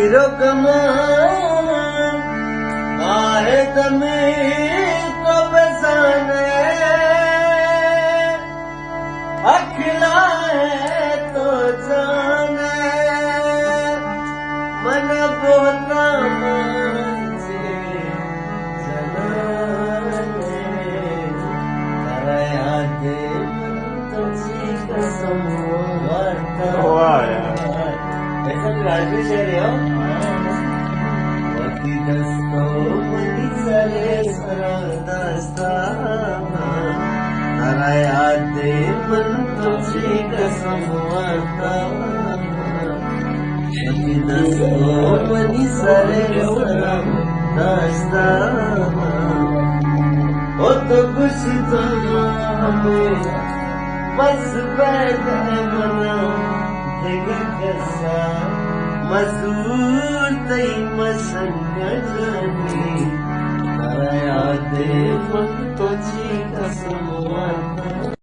चिरकम आहे तमे तो बसाने अखिलाए तो जाने मन बोता से जनाने कराया दे तुझी कसम वार्ता ऐसा राजवी शेर है वती दस्तो मनी चले सरदास्ता कराया दे मन तुझी कसम वार्ता वती दस्तो मनी चले सरदास्ता ओ तो कुछ तो हमें बस बैठे मना कसा मजूर तई मसंग जानी कराया दे मन तुझी कसम